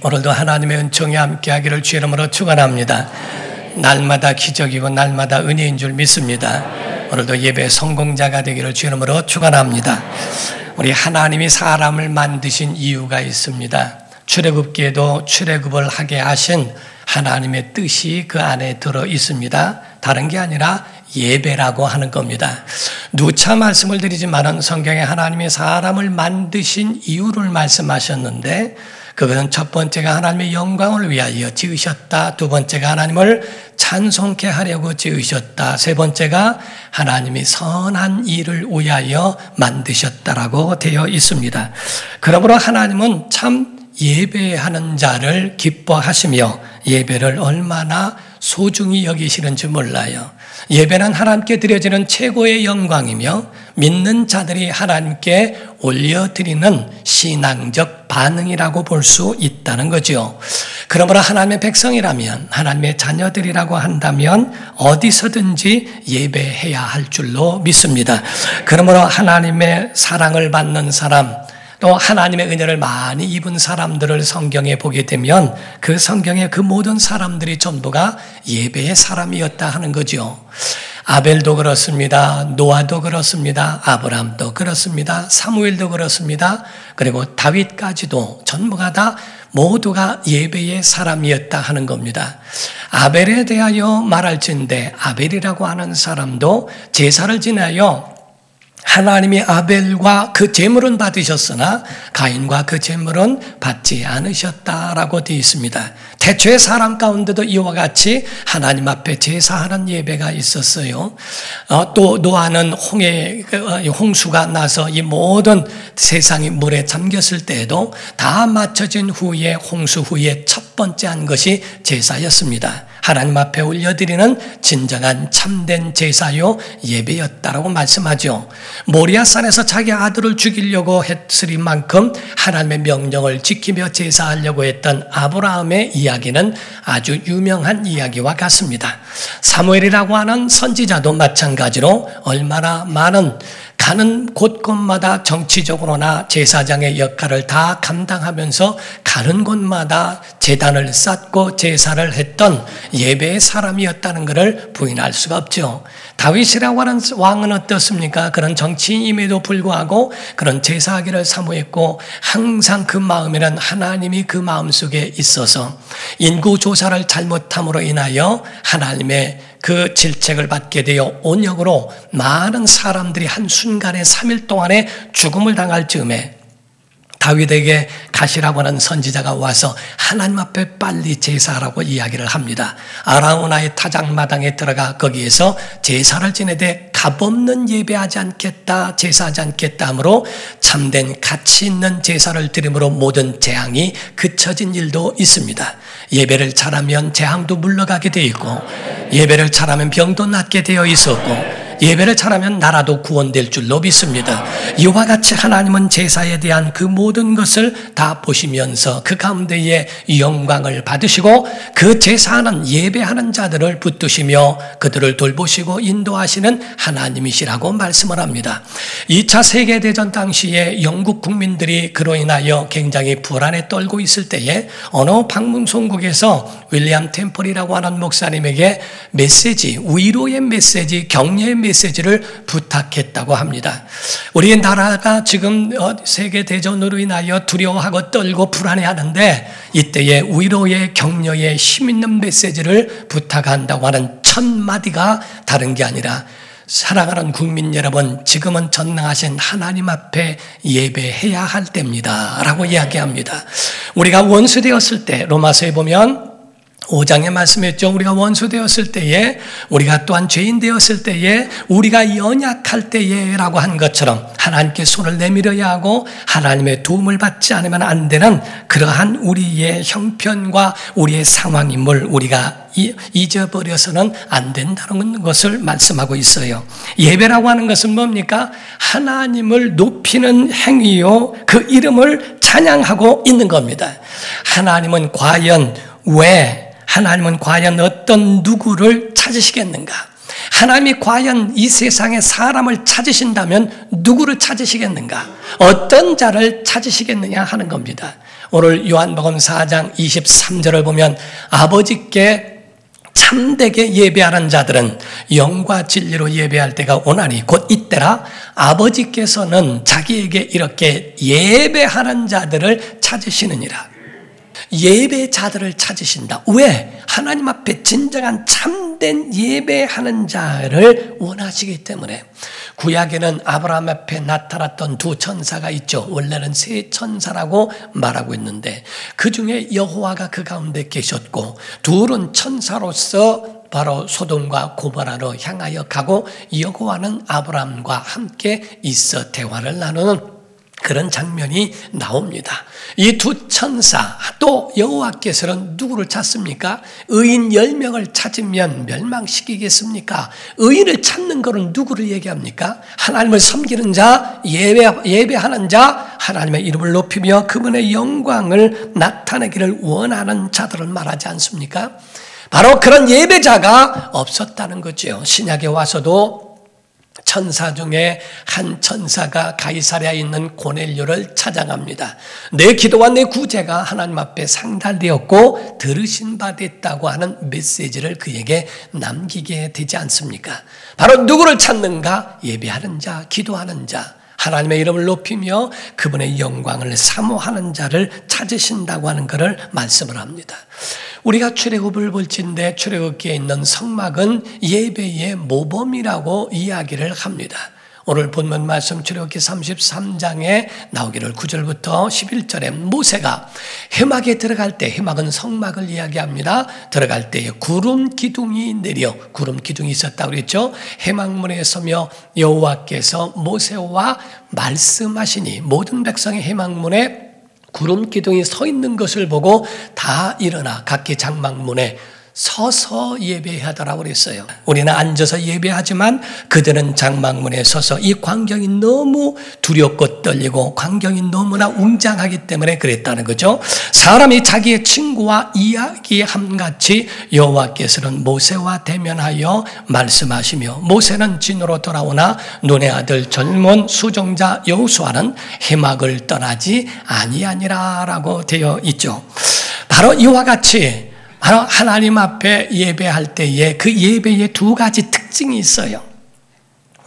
오늘도 하나님의 은총이 함께하기를 주 이름으로 축원합니다. 날마다 기적이고 날마다 은혜인 줄 믿습니다. 오늘도 예배 성공자가 되기를 주 이름으로 축원합니다. 우리 하나님이 사람을 만드신 이유가 있습니다. 출애굽기에도 출애굽을 하게 하신 하나님의 뜻이 그 안에 들어 있습니다. 다른 게 아니라 예배라고 하는 겁니다. 누차 말씀을 드리지만은 성경에 하나님이 사람을 만드신 이유를 말씀하셨는데 그것은 첫 번째가 하나님의 영광을 위하여 지으셨다. 두 번째가 하나님을 찬송케 하려고 지으셨다. 세 번째가 하나님이 선한 일을 위하여 만드셨다라고 되어 있습니다. 그러므로 하나님은 참 예배하는 자를 기뻐하시며 예배를 얼마나 소중히 여기시는지 몰라요. 예배는 하나님께 드려지는 최고의 영광이며 믿는 자들이 하나님께 올려드리는 신앙적 반응이라고 볼 수 있다는 거죠. 그러므로 하나님의 백성이라면, 하나님의 자녀들이라고 한다면 어디서든지 예배해야 할 줄로 믿습니다. 그러므로 하나님의 사랑을 받는 사람, 또 하나님의 은혜를 많이 입은 사람들을 성경에 보게 되면 그 성경의 그 모든 사람들이 전부가 예배의 사람이었다 하는 거죠. 아벨도 그렇습니다. 노아도 그렇습니다. 아브라함도 그렇습니다. 사무엘도 그렇습니다. 그리고 다윗까지도 전부가 다 모두가 예배의 사람이었다 하는 겁니다. 아벨에 대하여 말할진대 아벨이라고 하는 사람도 제사를 지내요. 하나님이 아벨과 그 제물은 받으셨으나 가인과 그 제물은 받지 않으셨다라고 되어 있습니다. 태초의 사람 가운데도 이와 같이 하나님 앞에 제사하는 예배가 있었어요. 또 노아는 홍수가 나서 이 모든 세상이 물에 잠겼을 때에도 다 맞춰진 후에 홍수 후에 첫 번째 한 것이 제사였습니다. 하나님 앞에 올려드리는 진정한 참된 제사요 예배였다라고 말씀하죠. 모리아산에서 자기 아들을 죽이려고 했을 만큼 하나님의 명령을 지키며 제사하려고 했던 아브라함의 이야기는 아주 유명한 이야기와 같습니다. 사무엘이라고 하는 선지자도 마찬가지로 얼마나 많은 가는 곳곳마다 정치적으로나 제사장의 역할을 다 감당하면서 가는 곳마다 제단을 쌓고 제사를 했던 예배의 사람이었다는 것을 부인할 수가 없죠. 다윗이라고 하는 왕은 어떻습니까? 그런 정치인임에도 불구하고 그런 제사하기를 사모했고 항상 그 마음에는 하나님이 그 마음속에 있어서 인구조사를 잘못함으로 인하여 하나님의 그 질책을 받게 되어 온역으로 많은 사람들이 한순간에 3일 동안에 죽음을 당할 즈음에 다윗에게 가시라고 하는 선지자가 와서 하나님 앞에 빨리 제사하라고 이야기를 합니다. 아라우나의 타작마당에 들어가 거기에서 제사를 지내되 값없는 예배하지 않겠다, 제사하지 않겠다 하므로 참된 가치 있는 제사를 드림으로 모든 재앙이 그쳐진 일도 있습니다. 예배를 잘하면 재앙도 물러가게 되어 있고 예배를 잘하면 병도 낫게 되어 있었고 예배를 잘하면 나라도 구원될 줄로 믿습니다. 이와 같이 하나님은 제사에 대한 그 모든 것을 다 보시면서 그 가운데에 영광을 받으시고 그 제사하는 예배하는 자들을 붙드시며 그들을 돌보시고 인도하시는 하나님이시라고 말씀을 합니다. 2차 세계대전 당시에 영국 국민들이 그로 인하여 굉장히 불안에 떨고 있을 때에 어느 방문송국에서 윌리엄 템플이라고 하는 목사님에게 메시지, 위로의 메시지, 격려의 메시지를 부탁했다고 합니다. 우리 나라가 지금 세계대전으로 인하여 두려워하고 떨고 불안해하는데 이때에 위로의 격려의 힘있는 메시지를 부탁한다고 하는 첫 마디가 다른 게 아니라 사랑하는 국민 여러분, 지금은 전능하신 하나님 앞에 예배해야 할 때입니다 라고 이야기합니다. 우리가 원수되었을 때 로마서에 보면 5장에 말씀했죠. 우리가 원수 되었을 때에, 우리가 또한 죄인 되었을 때에, 우리가 연약할 때에 라고 한 것처럼 하나님께 손을 내밀어야 하고 하나님의 도움을 받지 않으면 안 되는 그러한 우리의 형편과 우리의 상황임을 우리가 잊어버려서는 안 된다는 것을 말씀하고 있어요. 예배라고 하는 것은 뭡니까? 하나님을 높이는 행위요, 그 이름을 찬양하고 있는 겁니다. 하나님은 과연 어떤 누구를 찾으시겠는가? 하나님이 과연 이 세상에 사람을 찾으신다면 누구를 찾으시겠는가? 어떤 자를 찾으시겠느냐 하는 겁니다. 오늘 요한복음 4장 23절을 보면 아버지께 참되게 예배하는 자들은 영과 진리로 예배할 때가 오나니 곧 이때라. 아버지께서는 자기에게 이렇게 예배하는 자들을 찾으시느니라. 예배자들을 찾으신다. 왜? 하나님 앞에 진정한 참된 예배하는 자를 원하시기 때문에. 구약에는 아브라함 앞에 나타났던 두 천사가 있죠. 원래는 세 천사라고 말하고 있는데 그 중에 여호와가 그 가운데 계셨고 둘은 천사로서 바로 소돔과 고모라로 향하여 가고 여호와는 아브라함과 함께 있어 대화를 나누는 그런 장면이 나옵니다. 이 두 천사 또 여호와께서는 누구를 찾습니까? 의인 10명을 찾으면 멸망시키겠습니까? 의인을 찾는 것은 누구를 얘기합니까? 하나님을 섬기는 자, 예배하는 자, 하나님의 이름을 높이며 그분의 영광을 나타내기를 원하는 자들을 말하지 않습니까? 바로 그런 예배자가 없었다는 거죠. 신약에 와서도 천사 중에 한 천사가 가이사랴에 있는 고넬료를 찾아갑니다. 내 기도와 내 구제가 하나님 앞에 상달되었고 들으신 바 됐다고 하는 메시지를 그에게 남기게 되지 않습니까? 바로 누구를 찾는가? 예배하는 자, 기도하는 자, 하나님의 이름을 높이며 그분의 영광을 사모하는 자를 찾으신다고 하는 것을 말씀을 합니다. 우리가 출애굽을 볼진데 출애굽기에 있는 성막은 예배의 모범이라고 이야기를 합니다. 오늘 본문 말씀 출애굽기 33장에 나오기를 9절부터 11절에 모세가 회막에 들어갈 때, 회막은 성막을 이야기합니다. 들어갈 때에 구름 기둥이 내려, 구름 기둥이 있었다고 그랬죠. 회막문에 서며 여호와께서 모세와 말씀하시니 모든 백성의 회막문에 구름 기둥이 서 있는 것을 보고 다 일어나 각기 장막문에 서서 예배하더라고 그랬어요. 우리는 앉아서 예배하지만 그들은 장막문에 서서 이 광경이 너무 두렵고 떨리고 광경이 너무나 웅장하기 때문에 그랬다는 거죠. 사람이 자기의 친구와 이야기함같이 여호와께서는 모세와 대면하여 말씀하시며 모세는 진으로 돌아오나 눈의 아들 젊은 수종자 여호수아는 회막을 떠나지 아니하니라라고 되어 있죠. 바로 이와 같이 바로 하나님 앞에 예배할 때에 그 예배에 두 가지 특징이 있어요.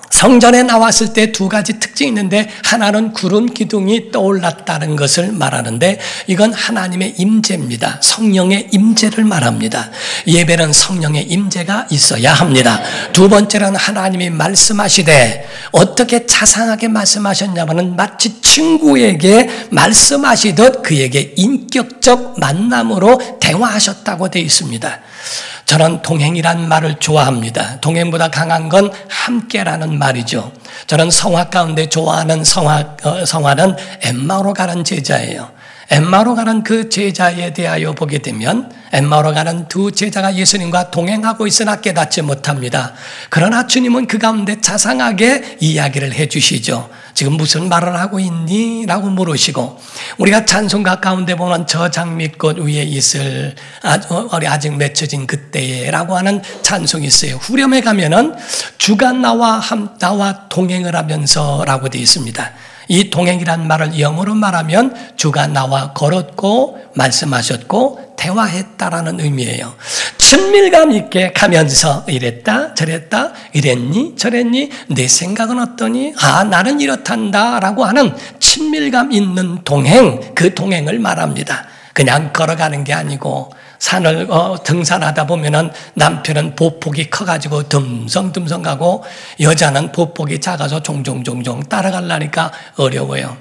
성전에 나왔을 때 두 가지 특징이 있는데 하나는 구름 기둥이 떠올랐다는 것을 말하는데 이건 하나님의 임재입니다. 성령의 임재를 말합니다. 예배는 성령의 임재가 있어야 합니다. 두 번째는 하나님이 말씀하시되 어떻게 자상하게 말씀하셨냐면 마치 친구에게 말씀하시듯 그에게 인격적 만남으로 대화하셨다고 되어 있습니다. 저는 동행이란 말을 좋아합니다. 동행보다 강한 건 함께라는 말이죠. 저는 성화 가운데 좋아하는 성화는 엠마오로 가는 제자예요. 엠마오로 가는 그 제자에 대하여 보게 되면 엠마오로 가는 두 제자가 예수님과 동행하고 있으나 깨닫지 못합니다. 그러나 주님은 그 가운데 자상하게 이야기를 해 주시죠. 지금 무슨 말을 하고 있니? 라고 물으시고 우리가 찬송가 가운데 보면 저 장미꽃 위에 있을 아직 맺혀진 그때에 라고 하는 찬송이 있어요. 후렴에 가면은 주가 나와 동행을 하면서 라고 되어 있습니다. 이 동행이란 말을 영어로 말하면 주가 나와 걸었고 말씀하셨고 대화했다라는 의미예요. 친밀감 있게 가면서 이랬다 저랬다 이랬니 저랬니 내 생각은 어떠니 나는 이렇단다 라고 하는 친밀감 있는 동행, 그 동행을 말합니다. 그냥 걸어가는 게 아니고 산을 등산하다 보면은 남편은 보폭이 커가지고 듬성듬성 가고 여자는 보폭이 작아서 종종 따라가려니까 어려워요.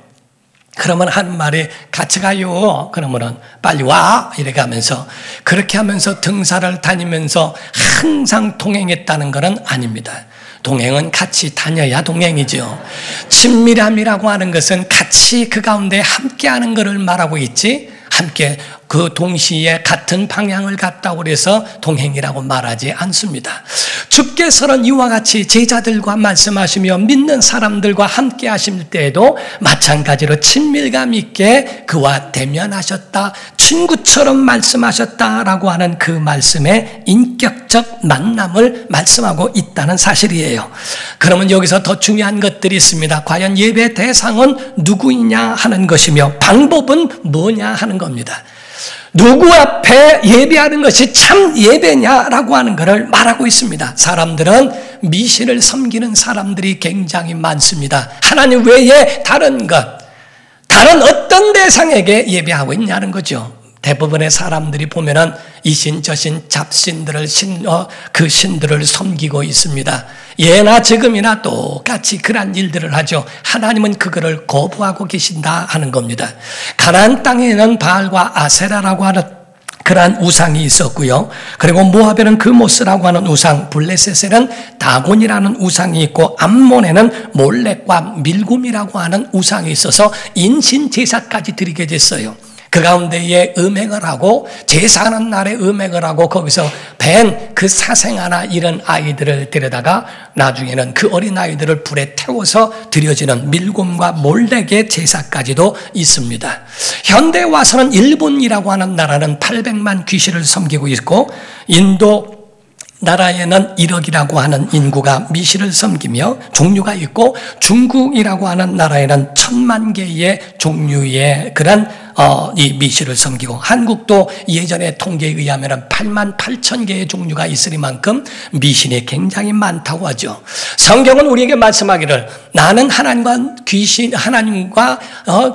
그러면 하는 말이 같이 가요. 그러면은 빨리 와 이렇게 하면서 그렇게 하면서 등산을 다니면서 항상 동행했다는 것은 아닙니다. 동행은 같이 다녀야 동행이죠. 친밀함이라고 하는 것은 같이 그 가운데 함께하는 것을 말하고 있지 함께 그 동시에 같은 방향을 갔다고 해서 동행이라고 말하지 않습니다. 주께서는 이와 같이 제자들과 말씀하시며 믿는 사람들과 함께 하실 때에도 마찬가지로 친밀감 있게 그와 대면하셨다, 친구처럼 말씀하셨다라고 하는 그 말씀의 인격적 만남을 말씀하고 있다는 사실이에요. 그러면 여기서 더 중요한 것들이 있습니다. 과연 예배 대상은 누구이냐 하는 것이며 방법은 뭐냐 하는 겁니다. 누구 앞에 예배하는 것이 참 예배냐라고 하는 것을 말하고 있습니다. 사람들은 미신을 섬기는 사람들이 굉장히 많습니다. 하나님 외에 다른 어떤 대상에게 예배하고 있냐는 거죠. 대부분의 사람들이 보면은 이신 저신 잡신들을 그 신들을 섬기고 있습니다. 예나 지금이나 똑같이 그런 일들을 하죠. 하나님은 그거를 거부하고 계신다 하는 겁니다. 가나안 땅에는 바알과 아세라라고 하는 그러한 우상이 있었고요. 그리고 모압에는 그모스라고 하는 우상, 블레셋에는 다곤이라는 우상이 있고 암몬에는 몰렉과 밀곰이라고 하는 우상이 있어서 인신 제사까지 드리게 됐어요. 그 가운데에 음행을 하고 제사하는 날에 음행을 하고 거기서 벤 그 사생아나 이런 아이들을 데려다가 나중에는 그 어린 아이들을 불에 태워서 드려지는 밀곰과 몰렉의 제사까지도 있습니다. 현대에 와서는 일본이라고 하는 나라는 800만 귀신을 섬기고 있고 인도 나라에는 1억이라고 하는 인구가 미신을 섬기며 종류가 있고 중국이라고 하는 나라에는 1000만 개의 종류의 그런 이 미신을 섬기고 한국도 예전에 통계에 의하면 8만 8천 개의 종류가 있으리만큼 미신이 굉장히 많다고 하죠. 성경은 우리에게 말씀하기를 나는 하나님과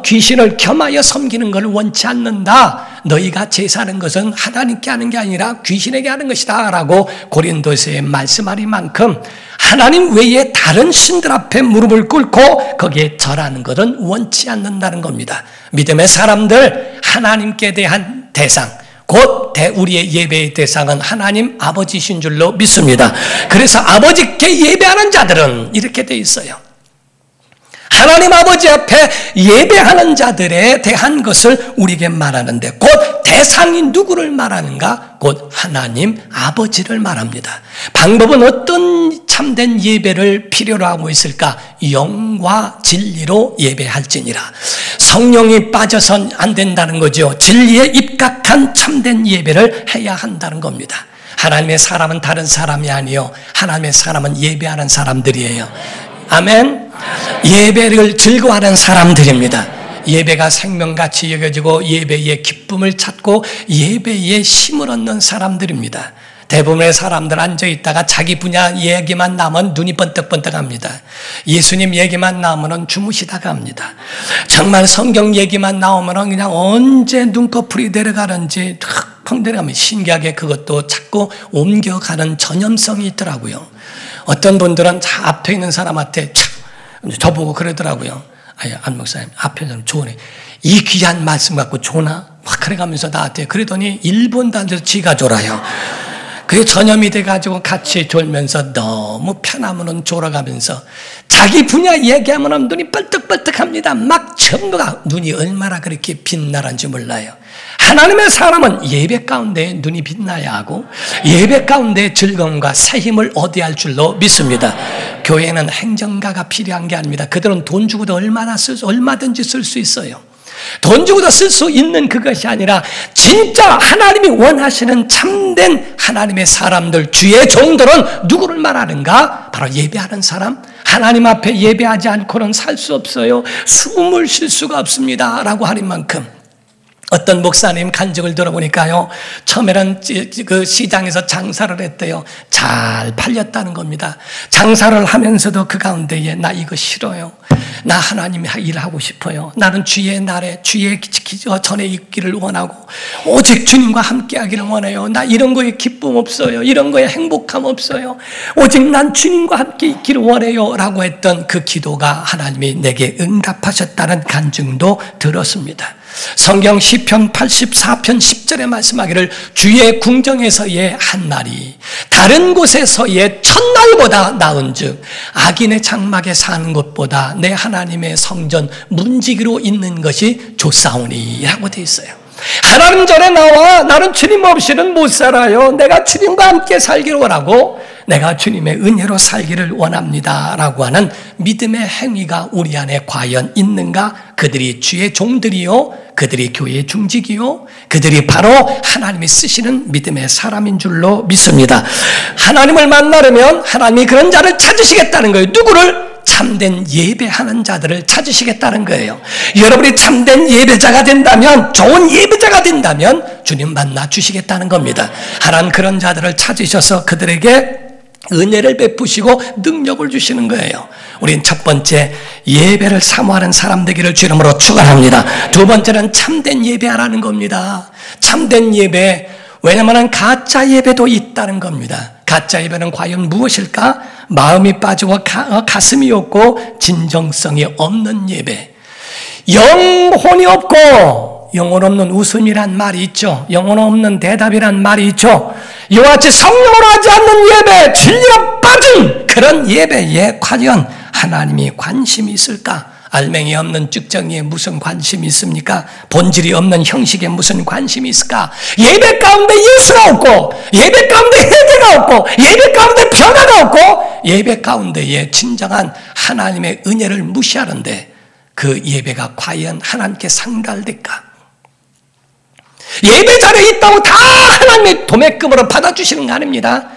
귀신을 겸하여 섬기는 것을 원치 않는다. 너희가 제사하는 것은 하나님께 하는 게 아니라 귀신에게 하는 것이다 라고 고린도서에 말씀하리만큼 하나님 외에 다른 신들 앞에 무릎을 꿇고 거기에 절하는 것은 원치 않는다는 겁니다. 믿음의 사람들, 하나님께 대한 대상, 곧 우리의 예배의 대상은 하나님 아버지신 줄로 믿습니다. 그래서 아버지께 예배하는 자들은 이렇게 돼 있어요. 하나님 아버지 앞에 예배하는 자들에 대한 것을 우리에게 말하는데 곧 대상이 누구를 말하는가? 곧 하나님 아버지를 말합니다. 방법은 어떤 참된 예배를 필요로 하고 있을까? 영과 진리로 예배할지니라. 성령이 빠져선 안 된다는 거죠. 진리에 입각한 참된 예배를 해야 한다는 겁니다. 하나님의 사람은 다른 사람이 아니요, 하나님의 사람은 예배하는 사람들이에요. 아멘. 예배를 즐거워하는 사람들입니다. 예배가 생명같이 여겨지고 예배의 기쁨을 찾고 예배의 힘을 얻는 사람들입니다. 대부분의 사람들 앉아있다가 자기 분야 얘기만 나오면 눈이 번뜩번뜩합니다. 예수님 얘기만 나오면 주무시다가 합니다. 정말 성경 얘기만 나오면 그냥 언제 눈꺼풀이 내려가는지 펑 내려가면 신기하게 그것도 자꾸 옮겨가는 전염성이 있더라고요. 어떤 분들은 앞에 있는 사람한테 저보고 그러더라고요. 안 목사님, 앞에 사람 좋으네. 이 귀한 말씀 갖고 좋나? 막 그래가면서 나한테 그러더니 1분도 안 돼서 지가 졸아요. 그게 전염이 돼가지고 같이 졸면서 너무 편하면은 졸아가면서 자기 분야 얘기하면 눈이 뻘떡뻘떡합니다. 막 전부가 눈이 얼마나 그렇게 빛나는지 몰라요. 하나님의 사람은 예배 가운데 눈이 빛나야 하고 예배 가운데 즐거움과 새 힘을 얻어야 할 줄로 믿습니다. 교회는 행정가가 필요한 게 아닙니다. 그들은 돈 주고도 얼마든지 쓸 수 있어요. 돈 주고도 쓸 수 있는 그것이 아니라 진짜 하나님이 원하시는 참된 하나님의 사람들, 주의 종들은 누구를 말하는가? 바로 예배하는 사람. 하나님 앞에 예배하지 않고는 살 수 없어요. 숨을 쉴 수가 없습니다 라고 하는 만큼 어떤 목사님 간증을 들어보니까요, 처음에는 그 시장에서 장사를 했대요. 잘 팔렸다는 겁니다. 장사를 하면서도 그 가운데에 나 이거 싫어요. 나 하나님의 일을 하고 싶어요. 나는 주의 날에 주의 전에 있기를 원하고 오직 주님과 함께 하기를 원해요. 나 이런 거에 기쁨 없어요. 이런 거에 행복함 없어요. 오직 난 주님과 함께 있기를 원해요 라고 했던 그 기도가 하나님이 내게 응답하셨다는 간증도 들었습니다. 성경 시편 84편 10절에 말씀하기를 주의 궁정에서의 한 날이 다른 곳에서의 첫날보다 나은즉 악인의 장막에 사는 것보다 내 하나님의 성전 문지기로 있는 것이 좋사오니 라고 되어 있어요. 하나님 전에 나와 나는 주님 없이는 못 살아요. 내가 주님과 함께 살기를 원하고 내가 주님의 은혜로 살기를 원합니다 라고 하는 믿음의 행위가 우리 안에 과연 있는가? 그들이 주의 종들이요, 그들이 교회의 중직이요, 그들이 바로 하나님이 쓰시는 믿음의 사람인 줄로 믿습니다. 하나님을 만나려면 하나님이 그런 자를 찾으시겠다는 거예요. 누구를? 참된 예배하는 자들을 찾으시겠다는 거예요. 여러분이 참된 예배자가 된다면, 좋은 예배자가 된다면 주님 만나 주시겠다는 겁니다. 하나님 그런 자들을 찾으셔서 그들에게 은혜를 베푸시고 능력을 주시는 거예요. 우린 첫 번째 예배를 사모하는 사람 되기를 주 이름으로 축원합니다. 두 번째는 참된 예배하라는 겁니다. 참된 예배, 왜냐하면 가짜 예배도 있다는 겁니다. 가짜 예배는 과연 무엇일까? 마음이 빠지고 가슴이 없고 진정성이 없는 예배. 영혼이 없고 영혼 없는 웃음이란 말이 있죠. 영혼 없는 대답이란 말이 있죠. 이와 같이 성령으로 하지 않는 예배, 진리가 빠진 그런 예배에 과연 하나님이 관심이 있을까? 알맹이 없는 쭉정이에 무슨 관심이 있습니까? 본질이 없는 형식에 무슨 관심이 있을까? 예배 가운데 예수가 없고, 예배 가운데 회개가 없고, 예배 가운데 변화가 없고, 예배 가운데에 진정한 하나님의 은혜를 무시하는데 그 예배가 과연 하나님께 상달될까? 예배 자리에 있다고 다 하나님의 도매금으로 받아주시는 거 아닙니다.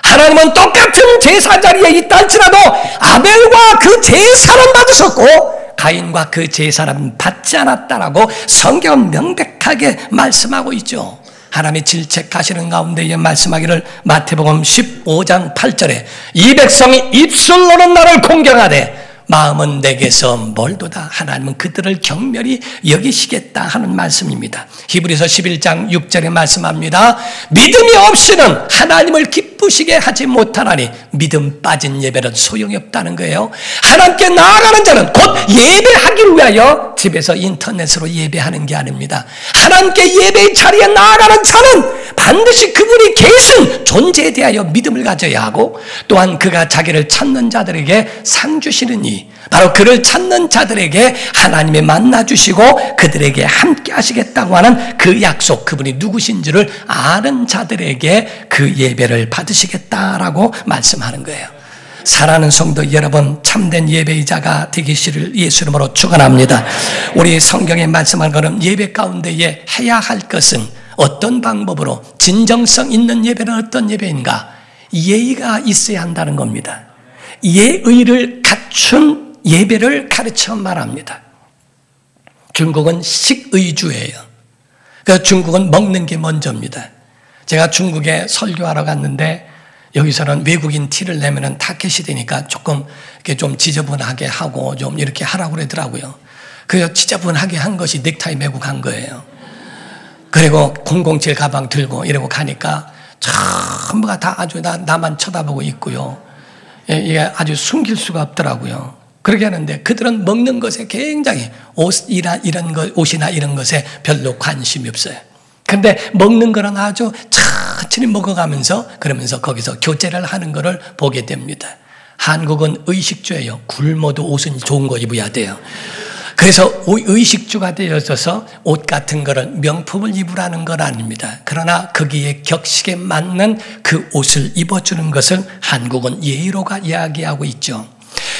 하나님은 똑같은 제사 자리에 있다 할지라도 아벨과 그 제사는 받으셨고 가인과 그 제사는 받지 않았다라고 성경은 명백하게 말씀하고 있죠. 하나님이 질책하시는 가운데에 말씀하기를 마태복음 15장 8절에 이 백성이 입술로는 나를 공경하되 마음은 내게서 멀도다. 하나님은 그들을 경멸히 여기시겠다 하는 말씀입니다. 히브리서 11장 6절에 말씀합니다. 믿음이 없이는 하나님을 기쁘시게 하지 못하나니 믿음 빠진 예배는 소용이 없다는 거예요. 하나님께 나아가는 자는 곧 예배하기 위하여 집에서 인터넷으로 예배하는 게 아닙니다. 하나님께 예배의 자리에 나아가는 자는 반드시 그분이 계신 존재에 대하여 믿음을 가져야 하고 또한 그가 자기를 찾는 자들에게 상 주시느니 바로 그를 찾는 자들에게 하나님이 만나주시고 그들에게 함께 하시겠다고 하는 그 약속, 그분이 누구신지를 아는 자들에게 그 예배를 받으시겠다라고 말씀하는 거예요. 사랑하는 성도 여러분, 참된 예배자가 되기를 예수 이름으로 축원합니다. 우리 성경에 말씀한 것은 예배 가운데에 해야 할 것은 어떤 방법으로 진정성 있는 예배는 어떤 예배인가? 예의가 있어야 한다는 겁니다. 예의를 갖춘 예배를 가르쳐 말합니다. 중국은 식의주예요. 그래서 중국은 먹는 게 먼저입니다. 제가 중국에 설교하러 갔는데 여기서는 외국인 티를 내면은 타켓이 되니까 조금 이렇게 좀 지저분하게 하고 좀 이렇게 하라고 그러더라고요. 그래서 지저분하게 한 것이 넥타이 메고 간 거예요. 그리고 007 가방 들고 이러고 가니까 전부가 다 아주 나만 쳐다보고 있고요. 이게 아주 숨길 수가 없더라고요. 그렇게 하는데 그들은 먹는 것에 굉장히 옷이나 이런 것에 별로 관심이 없어요. 그런데 먹는 거는 아주 천천히 먹어가면서 그러면서 거기서 교제를 하는 것을 보게 됩니다. 한국은 의식주예요. 굶어도 옷은 좋은 거 입어야 돼요. 그래서 의식주가 되어져서 옷 같은 거를 명품을 입으라는 건 아닙니다. 그러나 거기에 격식에 맞는 그 옷을 입어주는 것을 한국은 예의로가 이야기하고 있죠.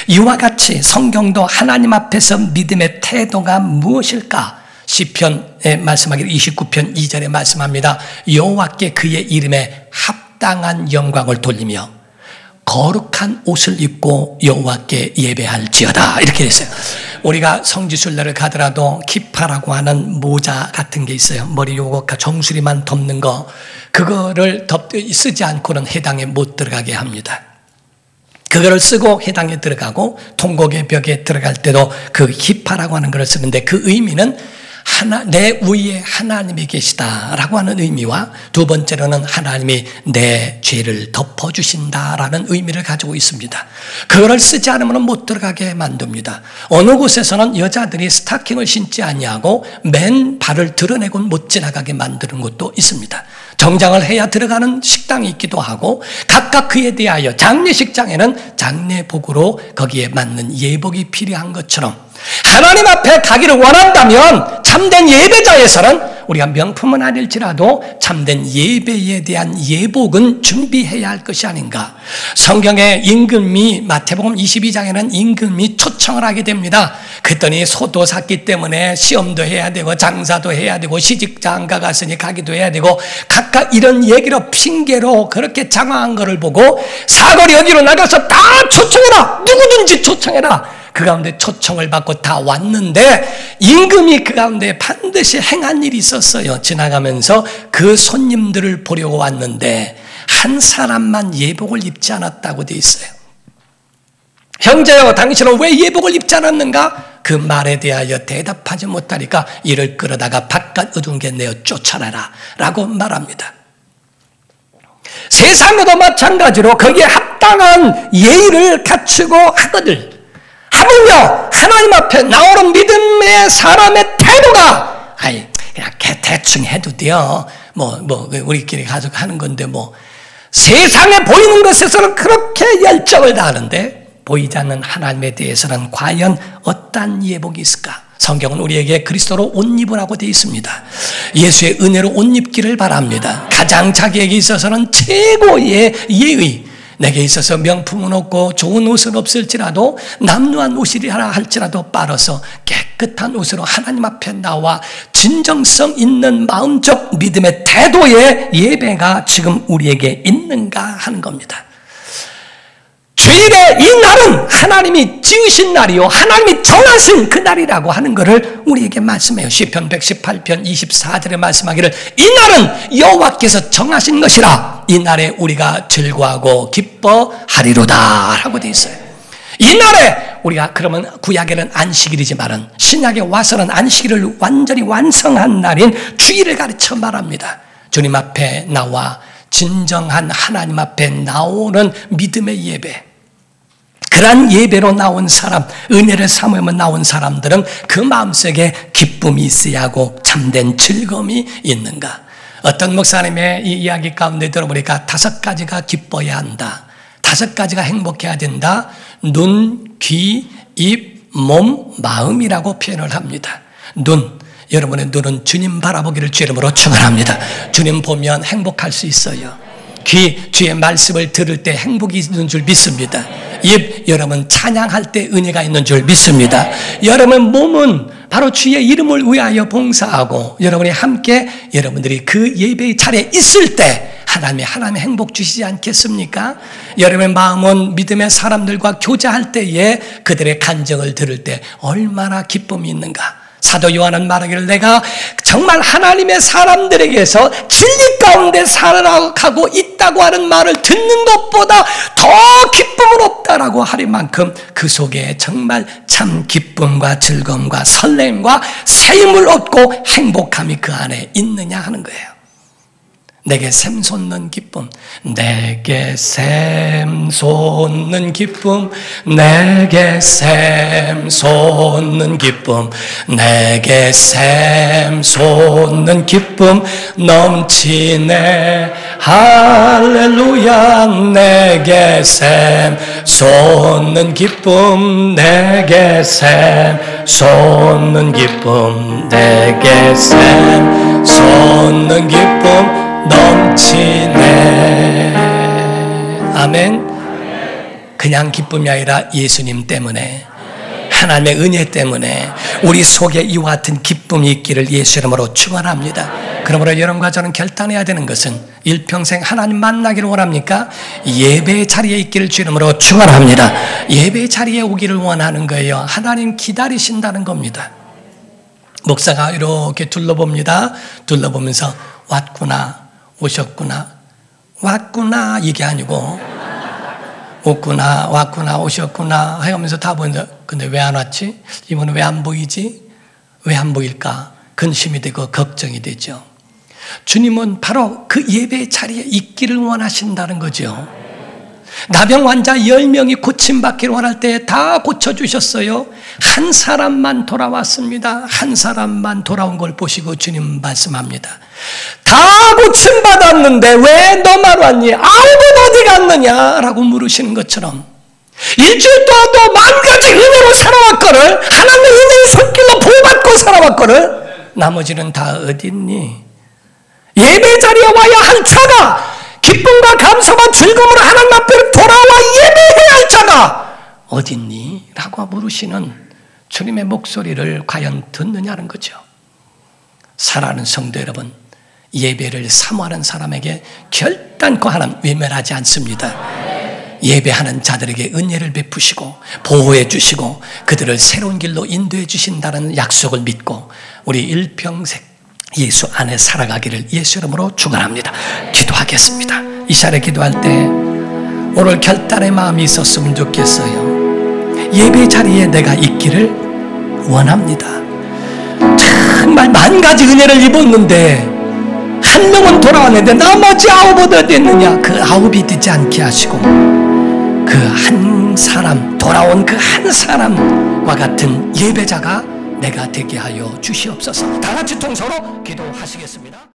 이와 같이 성경도 하나님 앞에서 믿음의 태도가 무엇일까? 시편에 말씀하기를 29편 2절에 말씀합니다. 여호와께 그의 이름에 합당한 영광을 돌리며 거룩한 옷을 입고 여호와께 예배할지어다 이렇게 했어요. 우리가 성지순례를 가더라도 키파라고 하는 모자 같은 게 있어요. 머리 요거 정수리만 덮는 거, 그거를 쓰지 않고는 해당에 못 들어가게 합니다. 그거를 쓰고 해당에 들어가고 통곡의 벽에 들어갈 때도 그 키파라고 하는 걸 쓰는데 그 의미는 내 위에 하나님이 계시다라고 하는 의미와 두 번째로는 하나님이 내 죄를 덮어주신다라는 의미를 가지고 있습니다. 그거를 쓰지 않으면 못 들어가게 만듭니다. 어느 곳에서는 여자들이 스타킹을 신지 아니하고 맨 발을 드러내고 못 지나가게 만드는 곳도 있습니다. 정장을 해야 들어가는 식당이 있기도 하고 각각 그에 대하여 장례식장에는 장례복으로 거기에 맞는 예복이 필요한 것처럼 하나님 앞에 가기를 원한다면 참된 예배자에서는 우리가 명품은 아닐지라도 참된 예배에 대한 예복은 준비해야 할 것이 아닌가. 성경에 임금이 마태복음 22장에는 임금이 초청을 하게 됩니다. 그랬더니 소도 샀기 때문에 시험도 해야 되고 장사도 해야 되고 시집장가 갔으니 가기도 해야 되고 각각 이런 얘기로 핑계로 그렇게 장황한 것을 보고 사거리 어디로 나가서 다 초청해라. 누구든지 초청해라. 그 가운데 초청을 받고 다 왔는데 임금이 그 가운데 반드시 행한 일이 있었어요. 지나가면서 그 손님들을 보려고 왔는데 한 사람만 예복을 입지 않았다고 돼 있어요. 형제여, 당신은 왜 예복을 입지 않았는가? 그 말에 대하여 대답하지 못하니까 이를 끌어다가 바깥 어두운 게 내어 쫓아내라 라고 말합니다. 세상에도 마찬가지로 거기에 합당한 예의를 갖추고 하거늘 하물며 하나님 앞에 나오는 믿음의 사람의 태도가 그냥 대충 해도 돼요. 우리끼리 가족 하는 건데 세상에 보이는 것에서는 그렇게 열정을 다하는데 보이지 않는 하나님에 대해서는 과연 어떠한 예복이 있을까? 성경은 우리에게 그리스도로 옷 입으라고 되어 있습니다. 예수의 은혜로 옷 입기를 바랍니다. 가장 자기에게 있어서는 최고의 예의, 내게 있어서 명품은 없고 좋은 옷은 없을지라도 남루한 옷이라 할지라도 빨아서 깨끗한 옷으로 하나님 앞에 나와 진정성 있는 마음적 믿음의 태도의 예배가 지금 우리에게 있는가 하는 겁니다. 주일의 이 날은 하나님이 지으신 날이요 하나님이 정하신 그 날이라고 하는 것을 우리에게 말씀해요. 시편 118편 24절에 말씀하기를 이 날은 여호와께서 정하신 것이라 이 날에 우리가 즐거워하고 기뻐하리로다 라고 되어 있어요. 이 날에 우리가 그러면 구약에는 안식일이지만은 신약에 와서는 안식일을 완전히 완성한 날인 주일을 가르쳐 말합니다. 주님 앞에 나와 진정한 하나님 앞에 나오는 믿음의 예배, 그러한 예배로 나온 사람, 은혜를 사모하며 나온 사람들은 그 마음속에 기쁨이 있어야 하고 참된 즐거움이 있는가. 어떤 목사님의 이 이야기 가운데 들어보니까 5가지가 기뻐야 한다. 5가지가 행복해야 된다. 눈, 귀, 입, 몸, 마음이라고 표현을 합니다. 눈, 여러분의 눈은 주님 바라보기를 주 이름으로 축원합니다. 주님 보면 행복할 수 있어요. 귀, 주의 말씀을 들을 때 행복이 있는 줄 믿습니다. 입, 여러분 찬양할 때 은혜가 있는 줄 믿습니다. 여러분 몸은 바로 주의 이름을 위하여 봉사하고 여러분이 함께 여러분들이 그 예배의 자리에 있을 때 하나님의 행복 주시지 않겠습니까? 여러분의 마음은 믿음의 사람들과 교제할 때에 그들의 간증을 들을 때 얼마나 기쁨이 있는가. 사도 요한은 말하기를 내가 정말 하나님의 사람들에게서 진리 가운데 살아가고 있다고 하는 말을 듣는 것보다 더 기쁨은 없다라고 할 만큼 그 속에 정말 참 기쁨과 즐거움과 설렘과 새 힘을 얻고 행복함이 그 안에 있느냐 하는 거예요. 내게 샘 솟는 기쁨, 내게 샘 솟는 기쁨, 내게 샘 솟는 기쁨, 내게 샘 솟는 기쁨 넘치네 할렐루야. 내게 샘 솟는 기쁨, 내게 샘 솟는 기쁨, 내게 샘 솟는 기쁨 넘치네. 아멘. 그냥 기쁨이 아니라 예수님 때문에, 하나님의 은혜 때문에 우리 속에 이와 같은 기쁨이 있기를 예수 이름으로 축원합니다. 그러므로 여러분과 저는 결단해야 되는 것은 일평생 하나님 만나기를 원합니까? 예배의 자리에 있기를 주 이름으로 축원합니다. 예배의 자리에 오기를 원하는 거예요. 하나님 기다리신다는 겁니다. 목사가 이렇게 둘러봅니다. 둘러보면서 왔구나, 오셨구나, 왔구나 이게 아니고 왔구나, 왔구나, 오셨구나 하면서 다 보는데 근데 왜 안 왔지? 이번에 왜 안 보이지? 왜 안 보일까? 근심이 되고 걱정이 되죠. 주님은 바로 그 예배의 자리에 있기를 원하신다는 거죠. 나병 환자 10명이 고침받기를 원할 때 다 고쳐주셨어요. 한 사람만 돌아왔습니다. 한 사람만 돌아온 걸 보시고 주님 말씀합니다. 다 고침받았는데 왜 너만 왔니? 아무도 어디 갔느냐? 라고 물으시는 것처럼 일주일 동안도 10,000가지 은혜로 살아왔거늘, 하나님의 은혜의 손길로 보호받고 살아왔거늘 나머지는 다 어딨니? 예배 자리에 와야 할 자가, 기쁨과 감사와 즐거움으로 하나님 앞에 돌아와 예배해야 할 자가 어딨니? 라고 물으시는 주님의 목소리를 과연 듣느냐는 거죠. 사랑하는 성도 여러분, 예배를 사모하는 사람에게 결단코 하나님 외면하지 않습니다. 예배하는 자들에게 은혜를 베푸시고 보호해 주시고 그들을 새로운 길로 인도해 주신다는 약속을 믿고 우리 일평생 예수 안에 살아가기를 예수 이름으로 축원합니다. 기도하겠습니다. 이 시간에 기도할 때 오늘 결단의 마음이 있었으면 좋겠어요. 예배 자리에 내가 있기를 원합니다. 정말 만 가지 은혜를 입었는데 한 명은 돌아왔는데 나머지 9 어디 됐느냐? 그 9이 되지 않게 하시고 그 한 사람, 돌아온 그 한 사람과 같은 예배자가 내가 되게 하여 주시옵소서. 다 같이 통성으로 기도하시겠습니다.